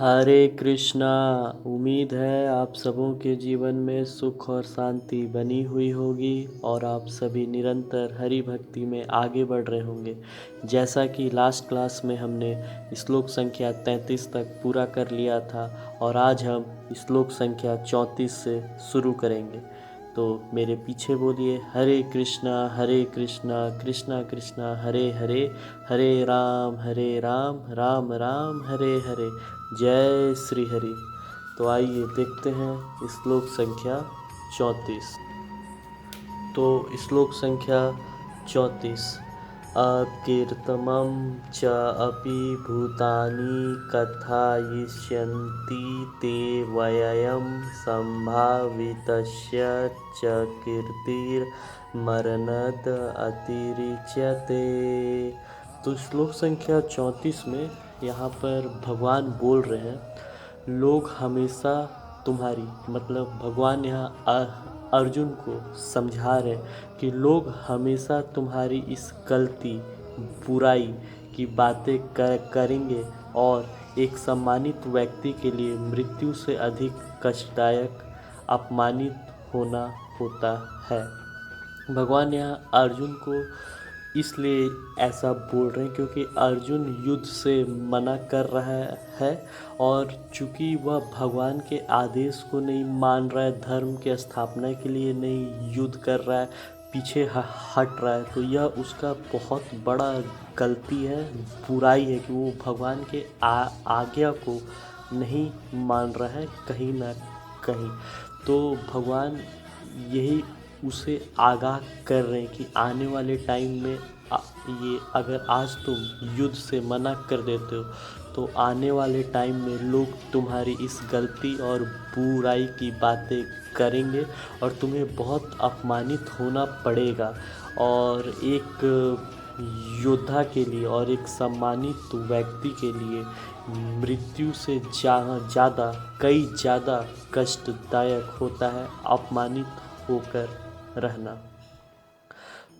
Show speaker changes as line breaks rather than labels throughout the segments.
हरे कृष्णा। उम्मीद है आप सबों के जीवन में सुख और शांति बनी हुई होगी और आप सभी निरंतर हरि भक्ति में आगे बढ़ रहे होंगे। जैसा कि लास्ट क्लास में हमने श्लोक संख्या 33 तक पूरा कर लिया था और आज हम श्लोक संख्या 34 से शुरू करेंगे। तो मेरे पीछे बोलिए, हरे कृष्णा कृष्णा कृष्णा हरे हरे, हरे राम राम राम हरे हरे, जय श्री हरि। तो आइए देखते हैं श्लोक संख्या 34। तो श्लोक संख्या 34। अकीर्तमं च अपि भूतानि कथयिष्यन्ति ते व्ययं संभावितस्य च कीर्तिर्मरणद अतिरिच्यते। तो श्लोक संख्या 34 में यहाँ पर भगवान बोल रहे हैं, लोग हमेशा तुम्हारी, मतलब भगवान यहाँ अर्जुन को समझा रहे कि लोग हमेशा तुम्हारी इस गलती बुराई की बातें करेंगे और एक सम्मानित व्यक्ति के लिए मृत्यु से अधिक कष्टदायक अपमानित होना होता है। भगवान यहाँ अर्जुन को इसलिए ऐसा बोल रहे हैं क्योंकि अर्जुन युद्ध से मना कर रहा है और चूंकि वह भगवान के आदेश को नहीं मान रहा है, धर्म के स्थापना के लिए नहीं युद्ध कर रहा है, पीछे हट रहा है, तो यह उसका बहुत बड़ा गलती है, बुराई है कि वो भगवान के आज्ञा को नहीं मान रहा है कहीं ना कहीं। तो भगवान यही उसे आगाह कर रहे हैं कि आने वाले टाइम में ये अगर आज तुम युद्ध से मना कर देते हो तो आने वाले टाइम में लोग तुम्हारी इस गलती और बुराई की बातें करेंगे और तुम्हें बहुत अपमानित होना पड़ेगा। और एक योद्धा के लिए और एक सम्मानित व्यक्ति के लिए मृत्यु से ज़्यादा कई ज़्यादा कष्टदायक होता है अपमानित होकर रहना।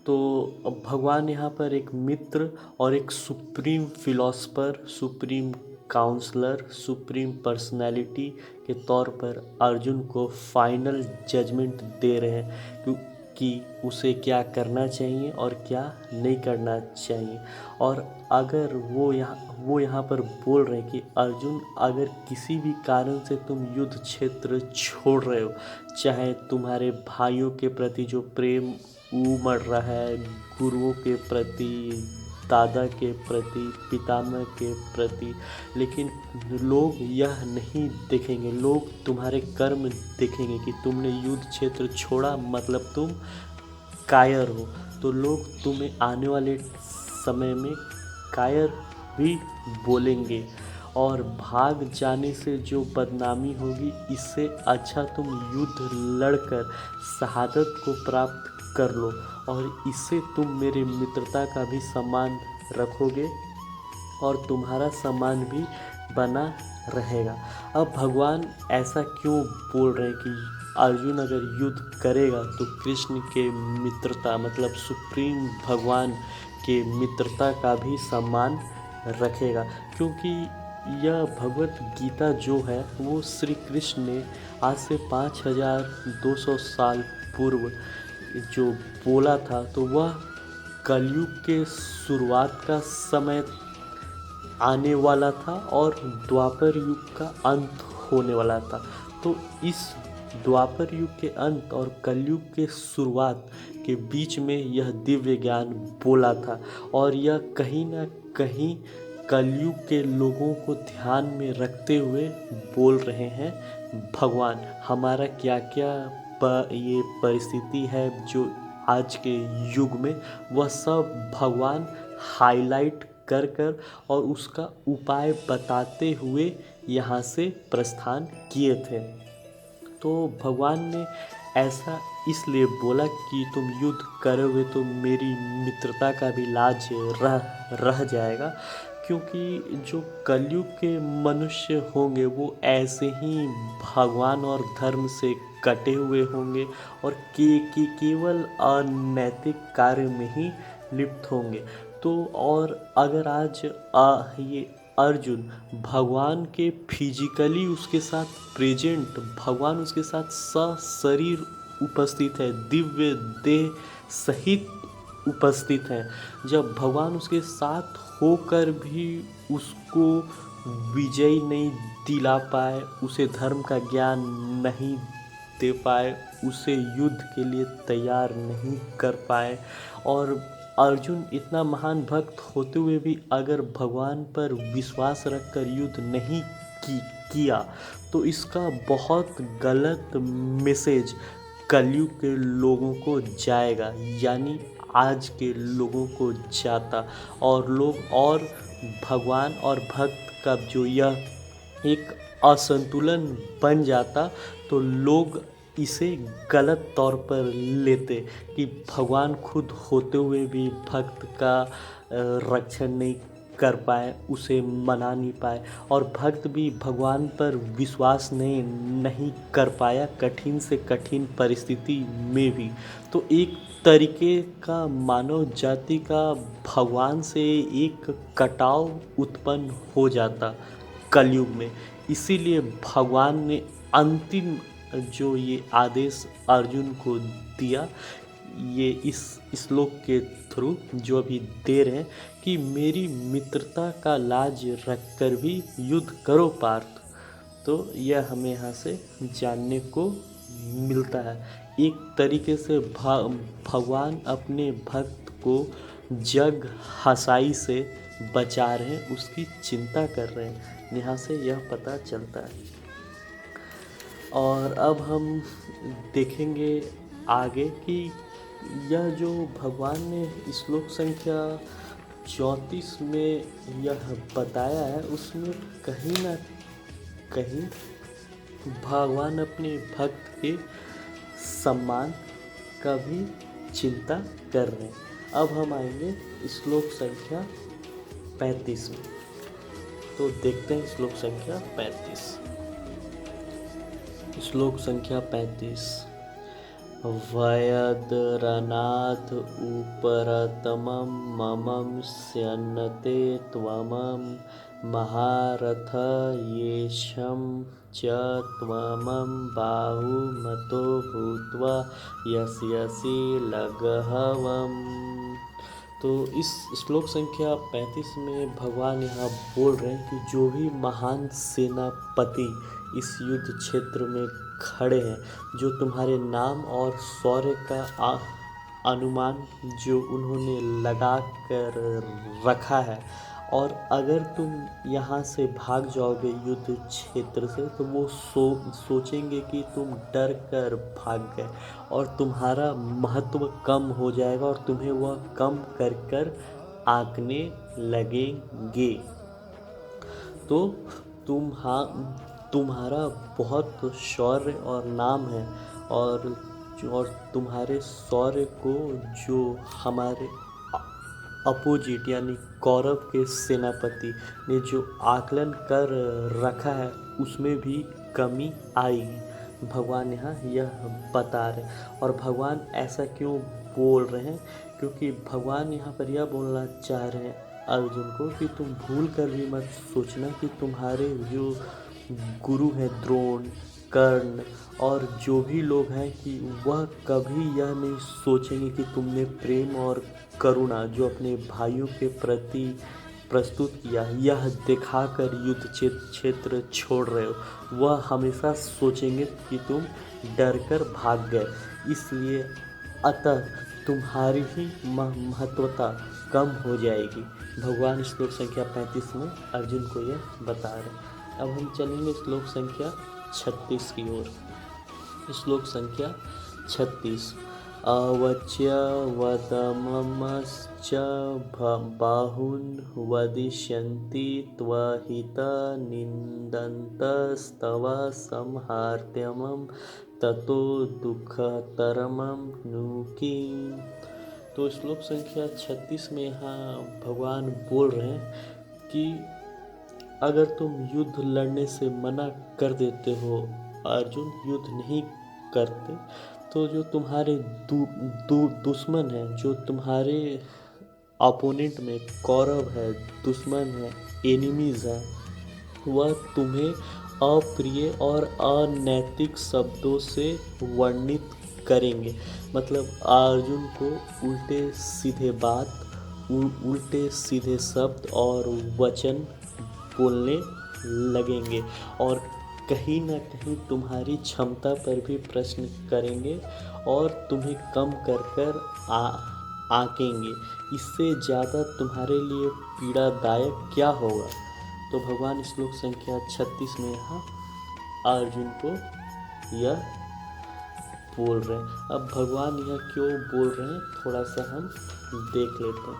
तो भगवान यहाँ पर एक मित्र और एक supreme philosopher, supreme counsellor, supreme personality के तौर पर अर्जुन को फाइनल जजमेंट दे रहे हैं कि उसे क्या करना चाहिए और क्या नहीं करना चाहिए। और अगर वो यहाँ पर बोल रहे हैं कि अर्जुन, अगर किसी भी कारण से तुम युद्ध क्षेत्र छोड़ रहे हो, चाहे तुम्हारे भाइयों के प्रति जो प्रेम उमड़ रहा है, गुरुओं के प्रति, दादा के प्रति, पितामह के प्रति, लेकिन लोग यह नहीं देखेंगे, लोग तुम्हारे कर्म देखेंगे कि तुमने युद्ध क्षेत्र छोड़ा मतलब तुम कायर हो, तो लोग तुम्हें आने वाले समय में कायर भी बोलेंगे और भाग जाने से जो बदनामी होगी, इससे अच्छा तुम युद्ध लड़कर शहादत को प्राप्त कर लो और इससे तुम मेरे मित्रता का भी सम्मान रखोगे और तुम्हारा सम्मान भी बना रहेगा। अब भगवान ऐसा क्यों बोल रहे हैं कि अर्जुन अगर युद्ध करेगा तो कृष्ण के मित्रता, मतलब सुप्रीम भगवान के मित्रता का भी सम्मान रखेगा, क्योंकि यह भगवत गीता जो है वो श्री कृष्ण ने आज से 5200 साल पूर्व जो बोला था, तो वह कलयुग के शुरुआत का समय आने वाला था और द्वापर युग का अंत होने वाला था। तो इस द्वापर युग के अंत और कलयुग के शुरुआत के बीच में यह दिव्य ज्ञान बोला था और यह कहीं ना कहीं कलयुग के लोगों को ध्यान में रखते हुए बोल रहे हैं भगवान। हमारा क्या क्या ये परिस्थिति है जो आज के युग में, वह सब भगवान हाईलाइट कर कर और उसका उपाय बताते हुए यहाँ से प्रस्थान किए थे। तो भगवान ने ऐसा इसलिए बोला कि तुम युद्ध करोगे तो मेरी मित्रता का भी लाज रह जाएगा, क्योंकि जो कलयुग के मनुष्य होंगे वो ऐसे ही भगवान और धर्म से कटे हुए होंगे और केवल अनैतिक कार्य में ही लिप्त होंगे। तो और अगर आज ये अर्जुन भगवान के फिजिकली उसके साथ प्रेजेंट, भगवान उसके साथ सशरीर उपस्थित है, दिव्य देह सहित उपस्थित हैं। जब भगवान उसके साथ होकर भी उसको विजय नहीं दिला पाए, उसे धर्म का ज्ञान नहीं दे पाए, उसे युद्ध के लिए तैयार नहीं कर पाए, और अर्जुन इतना महान भक्त होते हुए भी अगर भगवान पर विश्वास रखकर युद्ध नहीं किया तो इसका बहुत गलत मैसेज कलयुग के लोगों को जाएगा, यानी आज के लोगों को जाता, और लोग और भगवान और भक्त का जो यह एक असंतुलन बन जाता तो लोग इसे गलत तौर पर लेते कि भगवान खुद होते हुए भी भक्त का रक्षण नहीं कर पाए, उसे मना नहीं पाए, और भक्त भी भगवान पर विश्वास नहीं कर पाया कठिन से कठिन परिस्थिति में भी। तो एक तरीके का मानव जाति का भगवान से एक कटाव उत्पन्न हो जाता कलयुग में। इसीलिए भगवान ने अंतिम जो ये आदेश अर्जुन को दिया, ये इस श्लोक के थ्रू जो अभी दे रहे हैं कि मेरी मित्रता का लाज रखकर भी युद्ध करो पार्थ। तो यह हमें यहाँ से जानने को मिलता है। एक तरीके से भगवान अपने भक्त को जग हसाई से बचा रहे हैं, उसकी चिंता कर रहे हैं, यहाँ से यह पता चलता है। और अब हम देखेंगे आगे कि यह जो भगवान ने श्लोक संख्या 34 में यह बताया है, उसमें कहीं ना कहीं भगवान अपने भक्त के सम्मान का भी चिंता कर रहे हैं। अब हम आएंगे श्लोक संख्या 35 में। तो देखते हैं श्लोक संख्या 35। श्लोक संख्या 35। वयद्रनाथ उपरतमं ममं स्यन्नते त्वमं महारथ येषं च त्वमं बाहुमतो भूत्वा यस्यसि लघवम्। तो इस श्लोक संख्या 35 में भगवान यहाँ बोल रहे हैं कि जो भी महान सेनापति इस युद्ध क्षेत्र में खड़े हैं, जो तुम्हारे नाम और शौर्य का अनुमान जो उन्होंने लगा कर रखा है, और अगर तुम यहाँ से भाग जाओगे युद्ध क्षेत्र से तो वो सोचेंगे कि तुम डर कर भाग गए, और तुम्हारा महत्व कम हो जाएगा और तुम्हें वह कम कर कर आंकने लगेंगे। तो तुम्हारा बहुत शौर्य और नाम है, और तुम्हारे शौर्य को जो हमारे अपोजिट यानी कौरव के सेनापति ने जो आकलन कर रखा है उसमें भी कमी आएगी। भगवान यहाँ यह बता रहे हैं। और भगवान ऐसा क्यों बोल रहे हैं? क्योंकि भगवान यहाँ पर यह बोलना चाह रहे हैं अर्जुन को कि तुम भूल कर भी मत सोचना कि तुम्हारे जो गुरु हैं द्रोण, कर्ण और जो भी लोग हैं कि वह कभी यह नहीं सोचेंगे कि तुमने प्रेम और करुणा जो अपने भाइयों के प्रति प्रस्तुत किया, यह दिखाकर युद्ध क्षेत्र छोड़ रहे हो। वह हमेशा सोचेंगे कि तुम डर कर भाग गए, इसलिए अतः तुम्हारी ही महत्वता कम हो जाएगी। भगवान श्लोक संख्या 35 में अर्जुन को यह बता रहे हैं। अब हम चलेंगे श्लोक संख्या 36 की ओर। श्लोक संख्या 36। अवच्य वदमश्च बाहुन् वदिष्यन्ति त्वहित निन्दन्तस्तव संहार्त्यमं ततो दुःखतरमं नु किम्। तो श्लोक संख्या 36 में यहाँ भगवान बोल रहे हैं कि अगर तुम युद्ध लड़ने से मना कर देते हो, अर्जुन युद्ध नहीं करते, तो जो तुम्हारे दुश्मन हैं, जो तुम्हारे अपोनेंट में कौरव है, दुश्मन है, एनिमीज हैं वह तुम्हें अप्रिय और अनैतिक शब्दों से वर्णित करेंगे। मतलब अर्जुन को उल्टे सीधे बात, उल्टे सीधे शब्द और वचन बोलने लगेंगे और कहीं ना कहीं तुम्हारी क्षमता पर भी प्रश्न करेंगे और तुम्हें कम कर कर आकेंगे। इससे ज़्यादा तुम्हारे लिए पीड़ादायक क्या होगा। तो भगवान श्लोक संख्या 36 में यहाँ अर्जुन को यह बोल रहे हैं। अब भगवान यह क्यों बोल रहे हैं थोड़ा सा हम देख लेते हैं।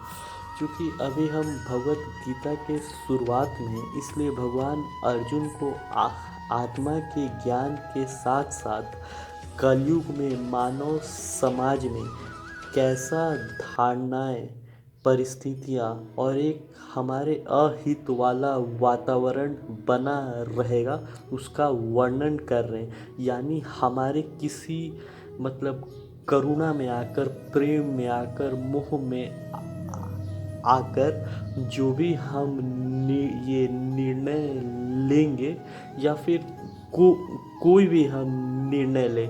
क्योंकि अभी हम भगवत गीता के शुरुआत में हैं, इसलिए भगवान अर्जुन को आत्मा के ज्ञान के साथ साथ कलयुग में मानव समाज में कैसा धारणाएं, परिस्थितियां और एक हमारे अहित वाला वातावरण बना रहेगा उसका वर्णन कर रहे हैं। यानी हमारे किसी मतलब करुणा में आकर, प्रेम में आकर, मोह में आकर जो भी हम ये निर्णय लेंगे या फिर कोई भी हम निर्णय लें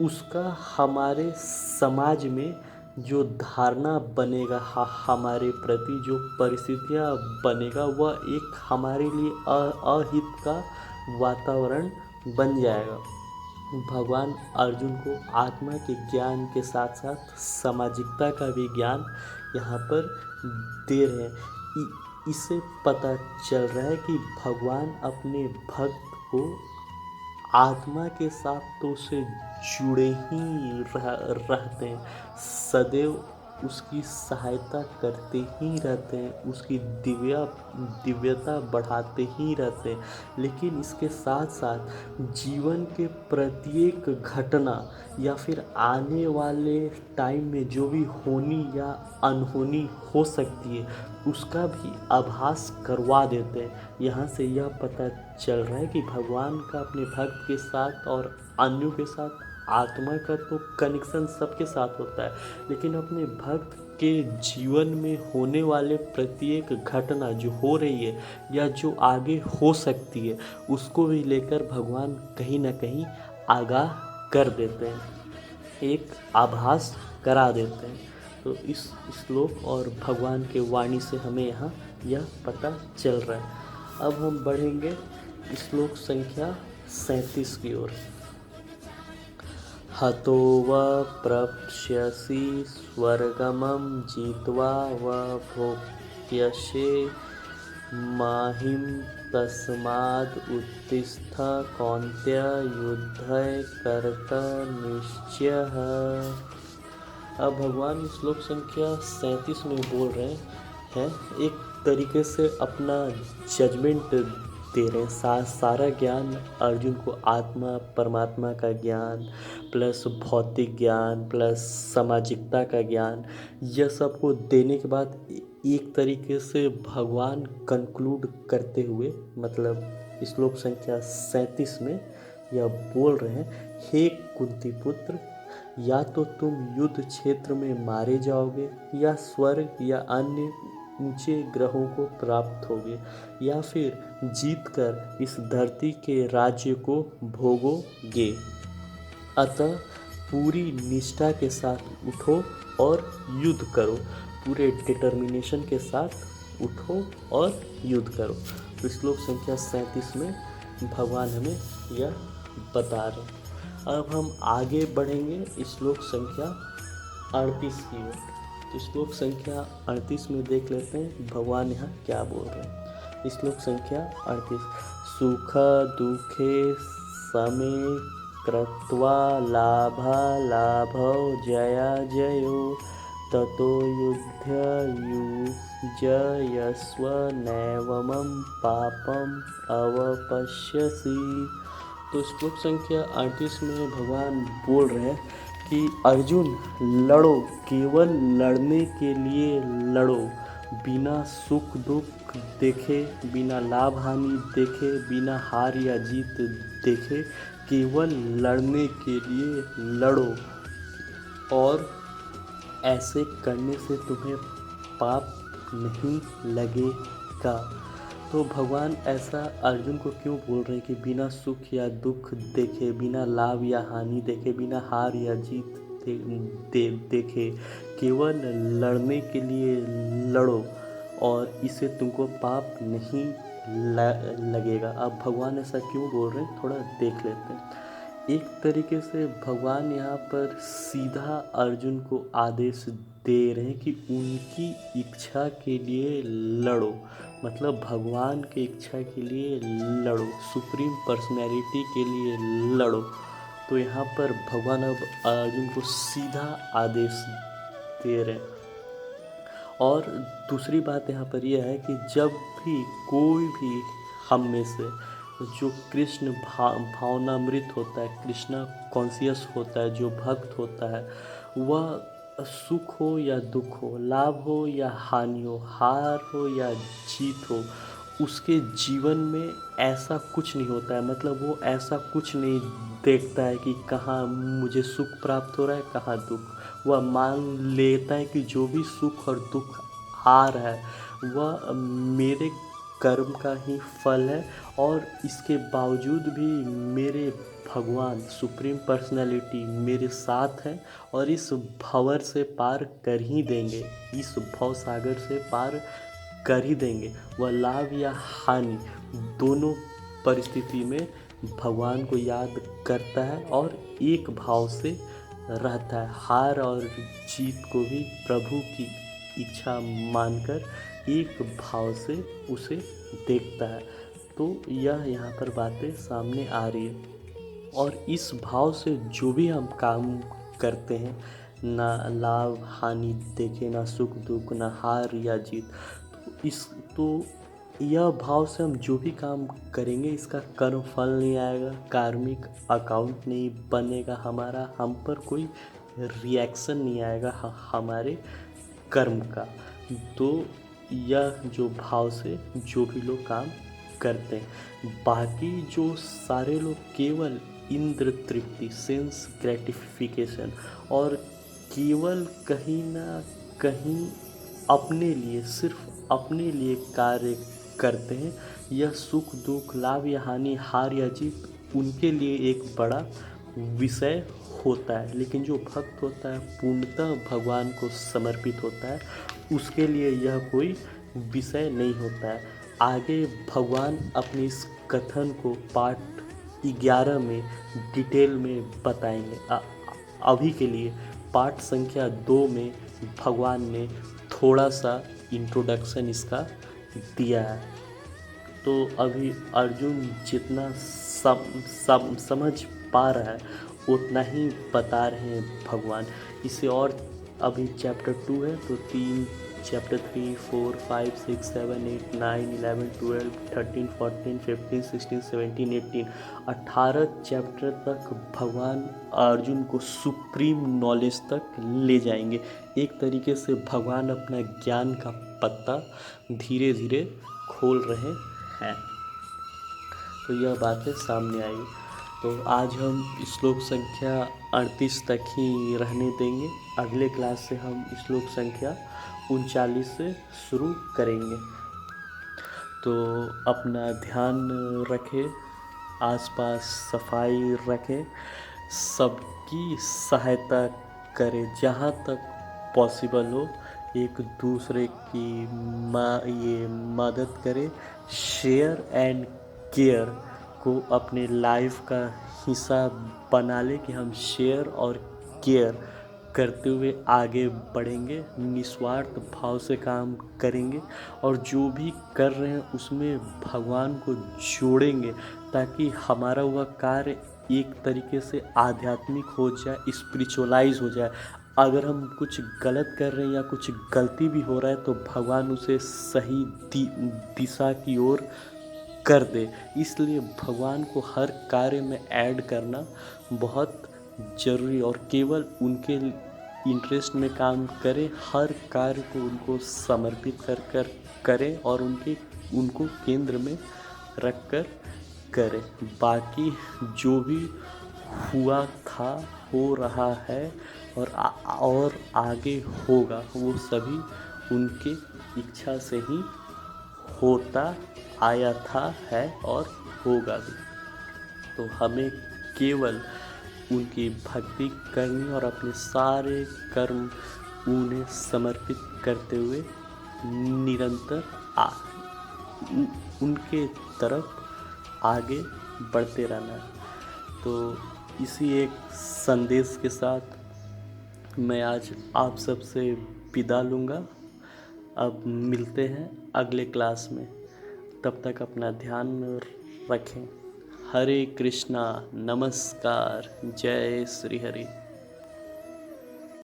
उसका हमारे समाज में जो धारणा बनेगा, हमारे प्रति जो परिस्थितियाँ बनेगा वह एक हमारे लिए अहित का वातावरण बन जाएगा। भगवान अर्जुन को आत्मा के ज्ञान के साथ साथ सामाजिकता का भी ज्ञान यहाँ पर दे रहे हैं। इससे पता चल रहा है कि भगवान अपने भक्त को आत्मा के साथ तो उसे जुड़े ही रहते हैं, सदैव उसकी सहायता करते ही रहते हैं, उसकी दिव्यता बढ़ाते ही रहते हैं। लेकिन इसके साथ साथ जीवन के प्रत्येक घटना या फिर आने वाले टाइम में जो भी होनी या अनहोनी हो सकती है उसका भी आभास करवा देते हैं। यहाँ से यह पता चल रहा है कि भगवान का अपने भक्त के साथ और अन्यों के साथ आत्मा का तो कनेक्शन सबके साथ होता है, लेकिन अपने भक्त के जीवन में होने वाले प्रत्येक घटना जो हो रही है या जो आगे हो सकती है उसको भी लेकर भगवान कहीं ना कहीं आगाह कर देते हैं, एक आभास करा देते हैं। तो इस श्लोक और भगवान के वाणी से हमें यहाँ यह पता चल रहा है। अब हम बढ़ेंगे श्लोक संख्या 37 की ओर। हतो व प्रप्स्यसि स्वर्गमं जित्वा व भोक्ष्यसे महिं तस्माद् उत्तिष्ठ कौन्तेय युद्धय कर्तनिश्चयः। अब भगवान श्लोक संख्या 37 में बोल रहे हैं, एक तरीके से अपना जजमेंट दे रहे हैं। सारा ज्ञान अर्जुन को आत्मा परमात्मा का ज्ञान प्लस भौतिक ज्ञान प्लस सामाजिकता का ज्ञान यह सब को देने के बाद एक तरीके से भगवान कंक्लूड करते हुए मतलब श्लोक संख्या 37 में यह बोल रहे हैं, हे कुंती पुत्र, या तो तुम युद्ध क्षेत्र में मारे जाओगे या स्वर्ग या अन्य ऊंचे ग्रहों को प्राप्त होगे या फिर जीतकर इस धरती के राज्य को भोगोगे। अतः पूरी निष्ठा के साथ उठो और युद्ध करो, पूरे डिटर्मिनेशन के साथ उठो और युद्ध करो। तो श्लोक संख्या 37 में भगवान हमें यह बता रहे हैं। अब हम आगे बढ़ेंगे श्लोक संख्या 38 की ओर। तो श्लोक संख्या 38 में देख लेते हैं भगवान यहाँ क्या बोल रहे हैं। श्लोक संख्या 38, सुख दुखे समे कृत्वा लाभा लाभौ जया जयो ततो युध्यस्व नैवमं पापम अवपश्यसि। तो श्लोक संख्या 38 में भगवान बोल रहे हैं कि अर्जुन लड़ो, केवल लड़ने के लिए लड़ो, बिना सुख दुख देखे, बिना लाभ हानि देखे, बिना हार या जीत देखे, केवल लड़ने के लिए लड़ो और ऐसे करने से तुम्हें पाप नहीं लगेगा। तो तो भगवान ऐसा अर्जुन को क्यों बोल रहे हैं कि बिना सुख या दुख देखे, बिना लाभ या हानि देखे, बिना हार या जीत देखे केवल लड़ने के लिए लड़ो और इससे तुमको पाप नहीं लगेगा। अब भगवान ऐसा क्यों बोल रहे हैं, थोड़ा देख लेते हैं। एक तरीके से भगवान यहाँ पर सीधा अर्जुन को आदेश दे रहे हैं कि उनकी इच्छा के लिए लड़ो, मतलब भगवान की इच्छा के लिए लड़ो, सुप्रीम पर्सनैलिटी के लिए लड़ो। तो यहाँ पर भगवान अब अर्जुन को सीधा आदेश दे रहे हैं। और दूसरी बात यहाँ पर यह है कि जब भी कोई भी हम में से जो कृष्ण भावनामृत होता है, कृष्णा कॉन्शियस होता है, जो भक्त होता है, वह सुख हो या दुख हो, लाभ हो या हानि हो, हार हो या जीत हो, उसके जीवन में ऐसा कुछ नहीं होता है। मतलब वो ऐसा कुछ नहीं देखता है कि कहाँ मुझे सुख प्राप्त हो रहा है, कहाँ दुख। वह मान लेता है कि जो भी सुख और दुख आ रहा है वह मेरे कर्म का ही फल है, और इसके बावजूद भी मेरे भगवान सुप्रीम पर्सनैलिटी मेरे साथ है और इस भंवर से पार कर ही देंगे, इस भव सागर से पार कर ही देंगे। वह लाभ या हानि दोनों परिस्थिति में भगवान को याद करता है और एक भाव से रहता है। हार और जीत को भी प्रभु की इच्छा मानकर एक भाव से उसे देखता है। तो यह यहाँ पर बातें सामने आ रही है, और इस भाव से जो भी हम काम करते हैं, ना लाभ हानि देखे, ना सुख दुख, ना हार या जीत, तो यह भाव से हम जो भी काम करेंगे इसका कर्म फल नहीं आएगा, कार्मिक अकाउंट नहीं बनेगा हमारा, हम पर कोई रिएक्शन नहीं आएगा हमारे कर्म का। तो यह जो भाव से जो भी लोग काम करते हैं, बाकी जो सारे लोग केवल इंद्र तृप्ति, सेंस ग्रेटिफिकेशन, और केवल कहीं ना कहीं अपने लिए, सिर्फ अपने लिए कार्य करते हैं, यह सुख दुख, लाभ या हानि, हार या जीत उनके लिए एक बड़ा विषय होता है। लेकिन जो भक्त होता है, पूर्णतः भगवान को समर्पित होता है, उसके लिए यह कोई विषय नहीं होता है। आगे भगवान अपने इस कथन को पार्ट 11 में डिटेल में बताएंगे। अभी के लिए पार्ट संख्या 2 में भगवान ने थोड़ा सा इंट्रोडक्शन इसका दिया है। तो अभी अर्जुन जितना समझ पा रहा है उतना ही बता रहे हैं भगवान। इसे और अभी चैप्टर 2 है तो 3, चैप्टर 3, 4, 5, 6, 7, 8, 9, 11, 12, 13, 14, 15, 16, 17, 18, 18 चैप्टर तक भगवान अर्जुन को सुप्रीम नॉलेज तक ले जाएंगे। एक तरीके से भगवान अपना ज्ञान का पत्ता धीरे धीरे खोल रहे हैं। तो यह बातें सामने आई। तो आज हम श्लोक संख्या 38 तक ही रहने देंगे। अगले क्लास से हम श्लोक संख्या 39 से शुरू करेंगे। तो अपना ध्यान रखें, आसपास सफाई रखें, सबकी सहायता करें जहाँ तक पॉसिबल हो, एक दूसरे की ये मदद करें। शेयर एंड केयर को अपने लाइफ का हिस्सा बना ले कि हम शेयर और केयर करते हुए आगे बढ़ेंगे, निस्वार्थ भाव से काम करेंगे, और जो भी कर रहे हैं उसमें भगवान को जोड़ेंगे ताकि हमारा वह कार्य एक तरीके से आध्यात्मिक हो जाए, स्पिरिचुअलाइज हो जाए। अगर हम कुछ गलत कर रहे हैं या कुछ गलती भी हो रहा है तो भगवान उसे सही दिशा की ओर कर दे। इसलिए भगवान को हर कार्य में ऐड करना बहुत ज़रूरी, और केवल उनके इंटरेस्ट में काम करें, हर कार्य को उनको समर्पित कर करें और उनको केंद्र में रख कर करें। बाकी जो भी हुआ था, हो रहा है और आगे होगा, वो सभी उनके इच्छा से ही होता आया था, है और होगा भी। तो हमें केवल उनकी भक्ति करनी और अपने सारे कर्म उन्हें समर्पित करते हुए निरंतर उनके तरफ आगे बढ़ते रहना है। तो इसी एक संदेश के साथ मैं आज आप सबसे विदा लूँगा। अब मिलते हैं अगले क्लास में, तब तक अपना ध्यान रखें। हरे कृष्णा, नमस्कार, जय श्री हरि।